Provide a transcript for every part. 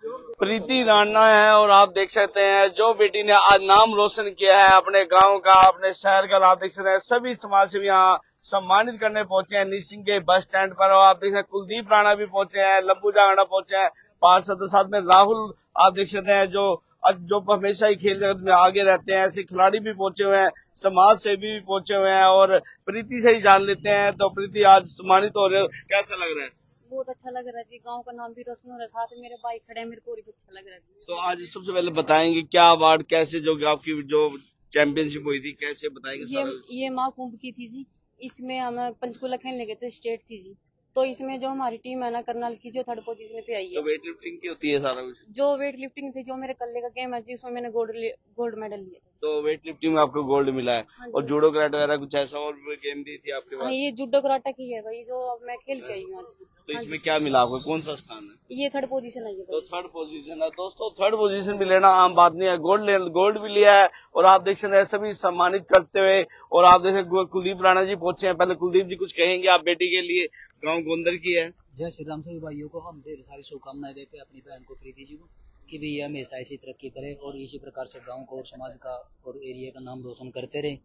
प्रीति राणा है और आप देख सकते हैं जो बेटी ने आज नाम रोशन किया है अपने गांव का, अपने शहर का। आप देख सकते हैं सभी समाज सेवी यहाँ सम्मानित करने पहुंचे हैं निसिंग के बस स्टैंड पर। और आप देख सकते हैं कुलदीप राणा भी पहुंचे हैं, लब्बू जांगड़ा पहुंचे हैं, पार्षद साथ में राहुल आप देख सकते हैं जो हमेशा ही खेल जगत में आगे रहते हैं, ऐसे खिलाड़ी भी पहुंचे हुए हैं, समाज सेवी भी पहुंचे हुए हैं। और प्रीति से ही जान लेते हैं। तो प्रीति आज सम्मानित हो रहे हो, कैसा लग रहा है? बहुत अच्छा लग रहा है जी, गांव का नाम भी रोशन हो रहा है, साथ में मेरे भाई खड़े हैं, मेरे को भी अच्छा लग रहा है जी। तो आज सबसे पहले बताएंगे क्या अवार्ड, कैसे जो आपकी जो चैंपियनशिप हुई थी, कैसे बताएंगे? ये महाकुंभ की थी जी, इसमें हम पंचकुला खेलने गए थे, स्टेट थी जी। तो इसमें जो हमारी टीम है ना करनाल की, जो 3rd पोजीशन पे आई है। तो वेट लिफ्टिंग की होती है सारा कुछ? जो वेट लिफ्टिंग थी, जो मेरे कल्ले का गेम है जी, उसमें मैंने गोल्ड मेडल लिया था। तो वेट लिफ्टिंग में आपको गोल्ड मिला है। हाँ, और जूडो कराटे वगैरह कुछ ऐसा और गेम भी थी आपके पास? हाँ, ये जूडो कराटा की है भाई, जो अब मैं खेल के आई हूँ आज। तो इसमें क्या मिला आपको, कौन सा स्थान है? ये 3rd पोजीशन आई है। तो 3rd पोजीशन है दोस्तों। 3rd पोजीशन भी लेना आम बात नहीं है, गोल्ड भी लिया है। और आप देख सकते हैं सभी सम्मानित करते हुए। और आप देख सकते कुलदीप राणा जी पहुंचे हैं। पहले कुलदीप जी कुछ कहेंगे आप बेटी के लिए, गाँव गोंदर की है। जय श्री राम। सभी भाइयों को हम ढेर सारी शुभकामनाएं देते हैं अपनी बहन को प्रीति जी को कि भी ये हमेशा ऐसी तरक्की करे और इसी प्रकार से गांव को और समाज का और एरिया का नाम रोशन करते रहे।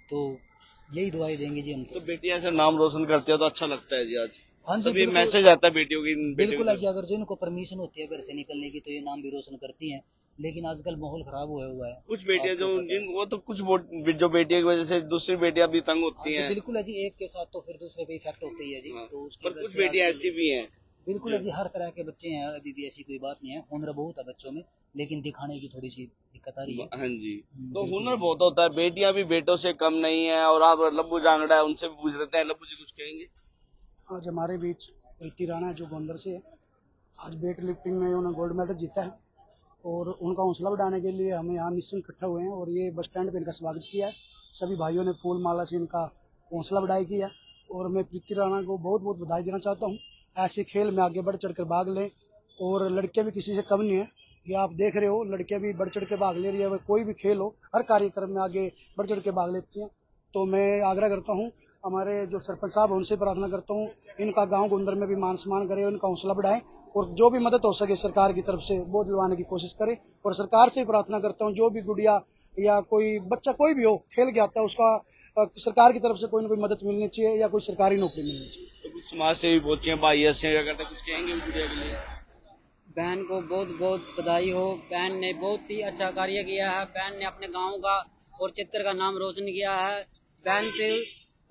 तो यही दुआएं देंगे जी हम। तो बेटी ऐसे नाम रोशन करते हो तो अच्छा लगता है जी। आज हाँ सभी मैसेज आता है बेटियों की। बिल्कुल जी, अगर जो इनको परमिशन होती है घर से निकलने की तो ये नाम भी रोशन करती हैं। लेकिन आजकल माहौल खराब हुआ है। कुछ बेटियां जो वो तो कुछ जो बेटियों की वजह से दूसरी बेटियां भी तंग होती हैं। बिल्कुल है जी, एक के साथ तो फिर दूसरे पे इफेक्ट होती ही है जी। तो उसकी कुछ बेटियां ऐसी भी हैं। बिल्कुल है जी, हर तरह के बच्चे हैं, अभी भी ऐसी कोई बात नहीं है। हुनर बहुत है बच्चों में, लेकिन दिखाने की थोड़ी सी दिक्कत आ रही है। हाँ जी, तो हुनर बहुत होता है, बेटियां भी बेटों से कम नहीं है। और आप लब्बू जांगड़ा है, उनसे भी पूछ लेते हैं। लब्बू जी कुछ कहेंगे? आज हमारे बीच प्रीति राणा जो गोंदर से है, आज वेट लिफ्टिंग में उन्होंने गोल्ड मेडल जीता है। और उनका हौसला बढ़ाने के लिए हम यहाँ निश्चिंत इकट्ठा हुए हैं और ये बस स्टैंड पे इनका स्वागत किया है। सभी भाइयों ने फूल माला से इनका हौसला बढ़ाई किया। और मैं प्रीति राणा को बहुत बहुत बधाई देना चाहता हूँ। ऐसे खेल में आगे बढ़ चढ़ कर भाग लें। और लड़कियां भी किसी से कम नहीं है, ये आप देख रहे हो, लड़कियां भी बढ़ चढ़ के भाग ले रही है। कोई भी खेल हो, हर कार्यक्रम में आगे बढ़ चढ़ के भाग लेती हैं। तो मैं आग्रह करता हूँ, हमारे जो सरपंच साहब उनसे प्रार्थना करता हूँ, इनका गाँव गोंदर में भी मान सम्मान करें, इनका हौसला बढ़ाएं। और जो भी मदद हो सके सरकार की तरफ से वो दिलवाने की कोशिश करें। और सरकार से प्रार्थना करता हूँ, जो भी गुड़िया या कोई बच्चा कोई भी हो खेल के आता है, उसका सरकार की तरफ से कोई न कोई मदद मिलनी चाहिए या कोई सरकारी नौकरी मिलनी चाहिए। तो कुछ समाज से भी पहुंचे हैं भाई, ऐसे करते कुछ कहेंगे गुड़िया के लिए? बहन को बहुत बहुत बधाई हो। बहन ने बहुत ही अच्छा कार्य किया है। बहन ने अपने गांव का और क्षेत्र का नाम रोशन किया है। बहन से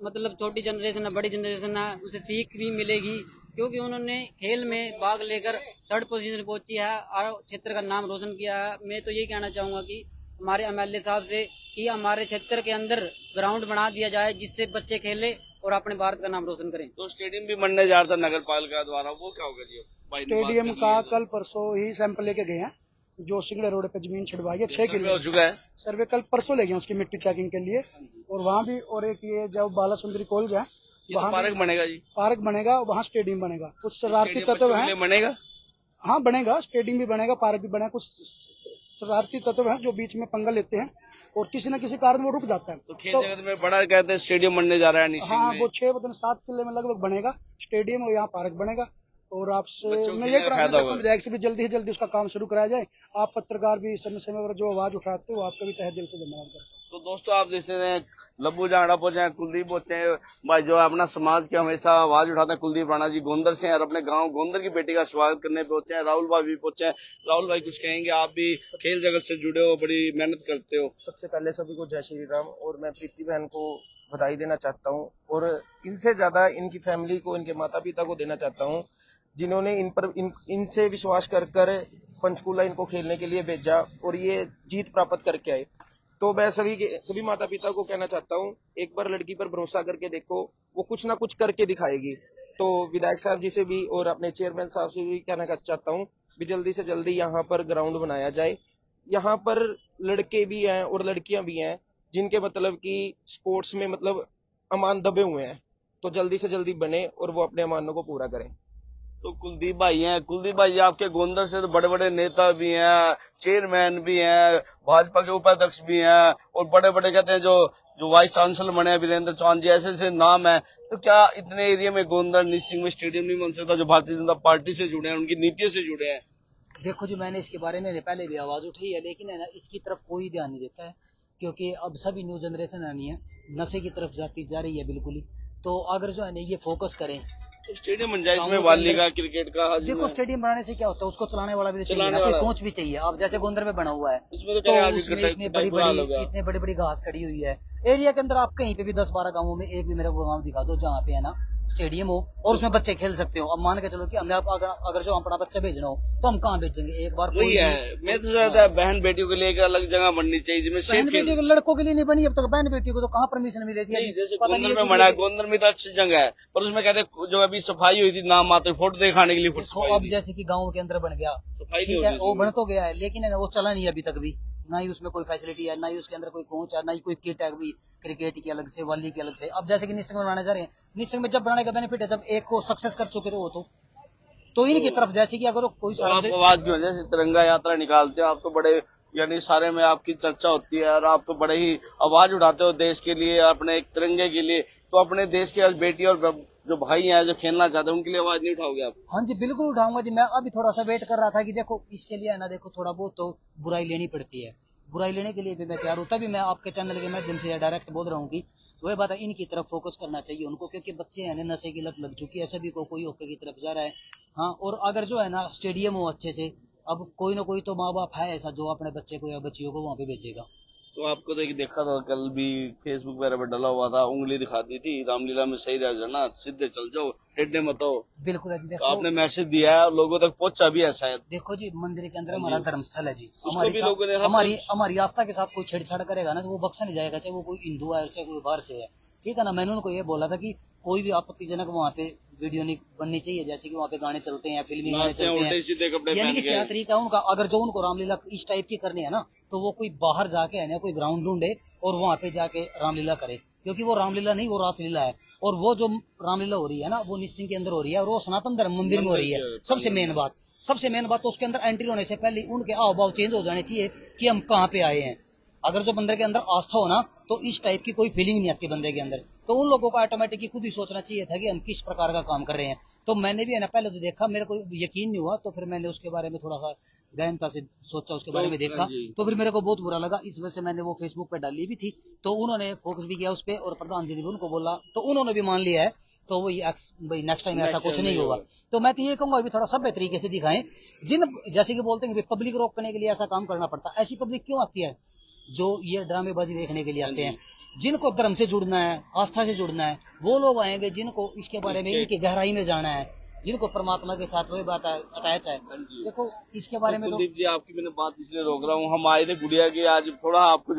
मतलब छोटी जनरेशन है, बड़ी जनरेशन है, उसे सीख भी मिलेगी, क्योंकि उन्होंने खेल में भाग लेकर 3rd पोजीशन पहुंची है और क्षेत्र का नाम रोशन किया है। मैं तो यही कहना चाहूंगा कि हमारे एमएलए साहब से कि हमारे क्षेत्र के अंदर ग्राउंड बना दिया जाए जिससे बच्चे खेले और अपने भारत का नाम रोशन करें। तो स्टेडियम भी बनने जा रहा था नगर पालिका द्वारा, वो क्या होगा जी? स्टेडियम का कल परसों ही सैंपल लेके गए हैं, जो सिंगड़ा रोड पे जमीन छिड़वाई है 6 किलो हो चुका है। सर्वे कल परसों ले गए उसकी मिट्टी चेकिंग के लिए। और वहाँ भी, और एक ये जो बाला सुंदरी कॉलेज है वहाँ पार्क बनेगा जी। पार्क बनेगा, वहाँ स्टेडियम बनेगा। कुछ शरारती तत्व है, बनेगा, हाँ बनेगा, स्टेडियम भी बनेगा, पार्क भी बनेगा। कुछ शरारती तत्व है जो बीच में पंगा लेते हैं और किसी न किसी कारण वो रुक जाता है। तो खेल जगत में बड़ा कहते हैं स्टेडियम बनने जा रहा है। हाँ, वो 6-7 किले में लगभग बनेगा स्टेडियम और यहाँ पार्क बनेगा। और आपसे मैं ये प्रार्थना करता हूँ विधायक से भी जल्दी से जल्दी उसका काम शुरू कराया जाए। आप पत्रकार भी समय समय पर जो आवाज उठाते हो, आपका भी तहे दिल से धन्यवाद करता हूँ। तो दोस्तों आप देखते हैं लब्बू जांगड़ा पहुंचे हैं, कुलदीप पहुंचे हैं भाई, जो अपना समाज के हमेशा आवाज उठाते हैं। कुलदीप राणा जी गोंदर से हैं और अपने गांव गोंदर की बेटी का स्वागत करने पहुंचे हैं। राहुल भाई भी पहुंचे हैं। राहुल भाई कुछ कहेंगे? आप भी खेल जगत से जुड़े हो, बड़ी मेहनत करते हो। सबसे पहले सभी को जय श्री राम। और मैं प्रीति बहन को बधाई देना चाहता हूँ और इनसे ज्यादा इनकी फैमिली को, इनके माता पिता को देना चाहता हूँ, जिन्होंने इनसे विश्वास कर पंचकूला इनको खेलने के लिए भेजा और ये जीत प्राप्त करके आए। तो मैं सभी माता पिता को कहना चाहता हूँ, एक बार लड़की पर भरोसा करके देखो, वो कुछ ना कुछ करके दिखाएगी। तो विधायक साहब जी से भी और अपने चेयरमैन साहब से भी कहना चाहता हूँ भी जल्दी से जल्दी यहाँ पर ग्राउंड बनाया जाए। यहाँ पर लड़के भी हैं और लड़कियां भी हैं जिनके मतलब की स्पोर्ट्स में मतलब अमान दबे हुए हैं, तो जल्दी से जल्दी बने और वो अपने अमानों को पूरा करें। तो कुलदीप भाई हैं, कुलदीप भाई आपके गोंदर से तो बड़े बड़े नेता भी हैं, चेयरमैन भी हैं, भाजपा के उपाध्यक्ष भी हैं और बड़े बड़े कहते हैं जो वाइस चांसलर बने हैं वीरेंद्र चौहान जी, ऐसे ऐसे नाम है। तो क्या इतने एरिया में गोंदर निसिंग में स्टेडियम नहीं बन सकता? जो भारतीय जनता पार्टी से जुड़े हैं, उनकी नीतियों से जुड़े हैं। देखो जी, मैंने इसके बारे में पहले भी आवाज उठाई है, लेकिन है ना, इसकी तरफ कोई ध्यान नहीं देता है, क्योंकि अब सभी न्यू जनरेशन आनी है, नशे की तरफ जाती जा रही है बिल्कुल ही। तो अगर जो है ना ये फोकस करें तो स्टेडियम बन जाए इसमें वाली का, क्रिकेट का। देखो स्टेडियम बनाने से क्या होता है, उसको चलाने वाला भी तो चाहिए ना, कोई कोच भी चाहिए। अब जैसे गोंदर में बना हुआ है, उसमें तो उसमें इतनी बड़ी बड़ी घास खड़ी हुई है। एरिया के अंदर आप कहीं पे भी 10-12 गांवों में एक भी मेरे को गांव दिखा दो जहाँ पे है ना स्टेडियम हो और उसमें बच्चे खेल सकते हो। अब मान के चलो कि हमें अगर जो अपना बच्चा भेजना हो तो हम कहाँ भेजेंगे? एक बार वही है, मैं तो चाहता है बहन बेटियों के लिए एक अलग जगह बननी चाहिए जिसमें बहन बेटियों के, लड़कों के लिए नहीं बनी अब तक। बहन बेटियों को तो कहाँ परमिशन मिली थी? जैसे गोंदर में बना, गोंदर में तो अच्छी जगह है, पर उसमें कहते जो अभी सफाई हुई थी नाम मात्र फोटो दिखाने के लिए। अब जैसे कि गाँव के अंदर बन गया, ठीक है, वो बन तो गया है, लेकिन है ना वो चला नहीं अभी तक भी, ना ही उसमें कोई फैसिलिटी है, ना ही उसके अंदर कोई कोच है, ना ही कोई किट है भी क्रिकेट की अलग से, वाली की अलग से। अब जैसे कि निसंग में बनाने जा रहे हैं, निसंग में जब बनाने का बेनिफिट है जब एक को सक्सेस कर चुके थे वो तो इनकी तरफ जैसे कि अगर कोई आवाज क्यों, जैसे तिरंगा यात्रा निकालते हो आप तो बड़े, यानी सारे में आपकी चर्चा होती है और आप तो बड़े ही आवाज उठाते हो देश के लिए, अपने एक तिरंगे के लिए। तो अपने देश की बेटी और जो भाई हैं जो खेलना चाहते हैं उनके लिए आवाज नहीं उठाओगे आप? हाँ जी बिल्कुल उठाऊंगा जी। मैं अभी थोड़ा सा वेट कर रहा था कि देखो इसके लिए है ना, देखो थोड़ा बहुत तो बुराई लेनी पड़ती है, बुराई लेने के लिए भी मैं तैयार हूँ। तभी मैं आपके चैनल के माध्यम से डायरेक्ट बोल रहा हूँ कि वह बात है, इनकी तरफ फोकस करना चाहिए उनको, क्योंकि बच्चे हैं ना नशे की लत लग चुकी है सभी को, कोई हॉकी की तरफ जा रहा है। हाँ, और अगर जो है ना स्टेडियम हो अच्छे से, अब कोई ना कोई तो माँ बाप है ऐसा जो अपने बच्चे को या बच्चियों को वहाँ पे भेजेगा। तो आपको तो एक देखा था कल भी फेसबुक वगैरह पे डला हुआ था, उंगली दिखाती थी, रामलीला में सही रह जाना, सीधे चल जाओ, टेढ़े मत हो। बिल्कुल है जी। देखो तो आपने मैसेज दिया है और लोगों तक पहुंचा भी है शायद। देखो जी, मंदिर के अंदर हमारा धर्मस्थल है जी, हमारी आस्था के साथ कोई छेड़छाड़ करेगा ना तो वो बख्शा नहीं जाएगा, चाहे वो कोई हिंदू है चाहे कोई बाहर से है, ठीक है ना। मैंने उनको ये बोला था कि कोई भी आपत्तिजनक वहाँ पे वीडियो नहीं बननी चाहिए, जैसे कि वहाँ पे गाने चलते हैं, फिल्मी गाने चलते हैं, यानी कि क्या तरीका है उनका। अगर जो उनको रामलीला इस टाइप की करनी है ना, तो वो कोई बाहर जाके है ना कोई ग्राउंड ढूंढे और वहाँ पे जाके रामलीला करे, क्योंकि वो रामलीला नहीं, वो रासलीला है। और वो जो रामलीला हो रही है ना वो निसिंग के अंदर हो रही है और वो सनातन धर्म मंदिर में हो रही है। सबसे मेन बात तो उसके अंदर एंट्री होने से पहले उनके हाव भाव चेंज हो जाने चाहिए कि हम कहाँ पे आए हैं। अगर जो बंदे के अंदर आस्था हो ना तो इस टाइप की कोई फीलिंग नहीं आती बंदे के अंदर, तो उन लोगों को ऑटोमेटिकली खुद ही सोचना चाहिए था कि हम किस प्रकार का काम कर रहे हैं। तो मैंने भी है ना पहले तो देखा, मेरे को यकीन नहीं हुआ, तो फिर मैंने उसके बारे में थोड़ा सा गहनता से सोचा, उसके बारे में देखा, तो फिर मेरे को बहुत बुरा लगा। इस वजह से मैंने वो फेसबुक पे डाली भी थी, तो उन्होंने फोकस भी किया उस पर और प्रधान जी ने भी उनको बोला, तो उन्होंने भी मान लिया है। तो वही नेक्स्ट टाइम ऐसा कुछ नहीं होगा। तो मैं तो ये कहूंगा अभी थोड़ा सभ्य तरीके से दिखाएं, जिन जैसे कि बोलते हैं कि पब्लिक रोकने के लिए ऐसा काम करना पड़ता है, ऐसी पब्लिक क्यों आती है जो ये ड्रामेबाजी देखने के लिए आते हैं। जिनको धर्म से जुड़ना है, आस्था से जुड़ना है, वो लोग आएंगे, जिनको इसके बारे में इनकी गहराई में जाना है, जिनको परमात्मा के साथ वही बात अटैच है। देखो इसके बारे में तो कुलदीप जी आपकी मैंने बात इसलिए रोक रहा हूँ, हम आए थे गुड़िया के, आज थोड़ा आपको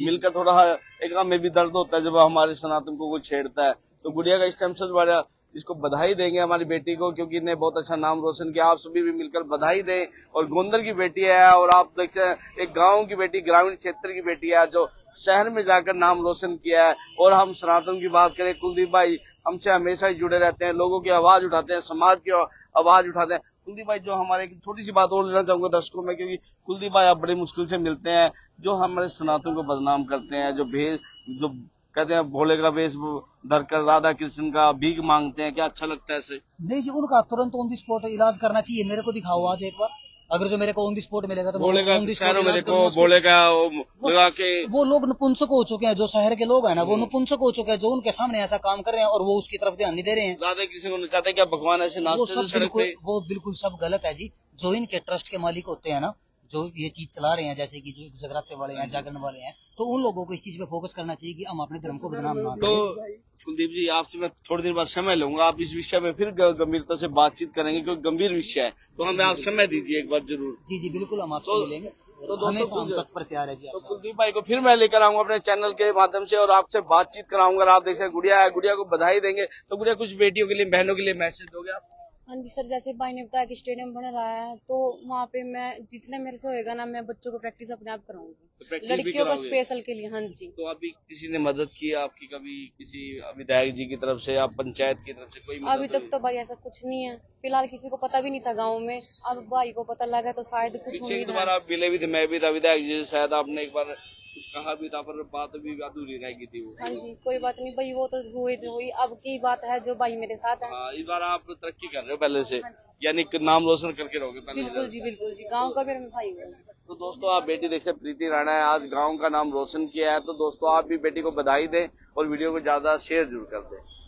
मिलकर थोड़ा एक हमें भी दर्द होता है जब हमारे सनातन को कोई छेड़ता है। तो गुड़िया का स्टेम सेल वाला इसको बधाई देंगे हमारी बेटी को, क्योंकि इन्हें बहुत अच्छा नाम रोशन किया। आप सभी भी मिलकर बधाई दें। और गोंदर की बेटी है और आप देखते हैं एक गांव की बेटी, ग्रामीण क्षेत्र की बेटी है जो शहर में जाकर नाम रोशन किया है। और हम सनातन की बात करें, कुलदीप भाई हमसे हमेशा ही जुड़े रहते हैं, लोगों की आवाज उठाते हैं, समाज की आवाज उठाते हैं। कुलदीप भाई जो हमारे एक छोटी सी बात और लेना चाहूंगा दर्शकों में, क्योंकि कुलदीप भाई आप बड़ी मुश्किल से मिलते हैं, जो हमारे सनातन को बदनाम करते हैं, जो कहते हैं भोले का वेश धरकर राधा कृष्ण का भीख मांगते हैं, क्या अच्छा लगता है ऐसे? नहीं जी, उनका तुरंत ऑन दी स्पॉट इलाज करना चाहिए। मेरे को दिखाओ आज एक बार, अगर जो मेरे को ऑन दी स्पॉट मिलेगा तो भोले का शहरों में देखो, भोले का लगा के वो लोग नपुंसक हो चुके हैं, जो शहर के लोग हैं ना वो नपुंसक हो चुके हैं, जो उनके सामने ऐसा काम कर रहे हैं और वो उसकी तरफ ध्यान नहीं दे रहे हैं। राधा कृष्ण को चाहते हैं क्या भगवान ऐसे नाचते? वो बिल्कुल सब गलत है जी। जो इनके ट्रस्ट के मालिक होते हैं ना, जो ये चीज चला रहे हैं, जैसे कि जो जगराते वाले हैं, जागरण वाले हैं, तो उन लोगों को इस चीज पे फोकस करना चाहिए कि हम अपने धर्म को बदनाम ना करें। तो कुलदीप जी आपसे मैं थोड़ी देर बाद समय लूंगा, आप इस विषय में फिर गंभीरता से बातचीत करेंगे, क्योंकि गंभीर विषय है, तो हमें आप समय दीजिए एक बार जरूर। जी जी बिल्कुल, हम आपसे मिलेंगे, तो हमेशा हम तत्पर तैयार है जी। तो कुलदीप भाई को फिर मैं लेकर आऊंगा अपने चैनल के माध्यम से और आपसे बातचीत कराऊंगा। आप देख सकते गुड़िया है, गुड़िया को बधाई देंगे। तो गुड़िया कुछ बेटियों के लिए, बहनों के लिए मैसेज दोगे आप? हाँ जी सर, जैसे भाई ने बताया कि स्टेडियम बन रहा है, तो वहाँ पे मैं जितने मेरे से होएगा ना, मैं बच्चों को प्रैक्टिस अपने आप कराऊंगी, लड़कियों का स्पेशल के लिए। हाँ जी। तो अभी किसी ने मदद की आपकी, कभी किसी विधायक जी की तरफ से या पंचायत की तरफ से कोई मदद? अभी तक तो भाई ऐसा कुछ नहीं है, फिलहाल किसी को पता भी नहीं था गाँव में, अब भाई को पता लगा तो शायद कुछ दोबारा आप मिले भी थे, मैं भी था विधायक जी से, शायद आपने एक बार कुछ कहा भी था पर बात भी अधूरी रह गई थी वो। हाँ जी, कोई बात नहीं भाई, वो तो हुई तो हुई, अब की बात है जो भाई मेरे साथ है। हाँ, इस बार आप तरक्की कर रहे हो पहले से, हाँ जी। यानी कि नाम रोशन करके रहोगे पहले बिल्कुल जी, बिल्कुल जी, गाँव का मेरा भाई है। तो दोस्तों आप बेटी देख सकते प्रीति राणा है, आज गांव का नाम रोशन किया है। तो दोस्तों आप भी बेटी को बधाई दें और वीडियो को ज्यादा शेयर जरूर कर दें।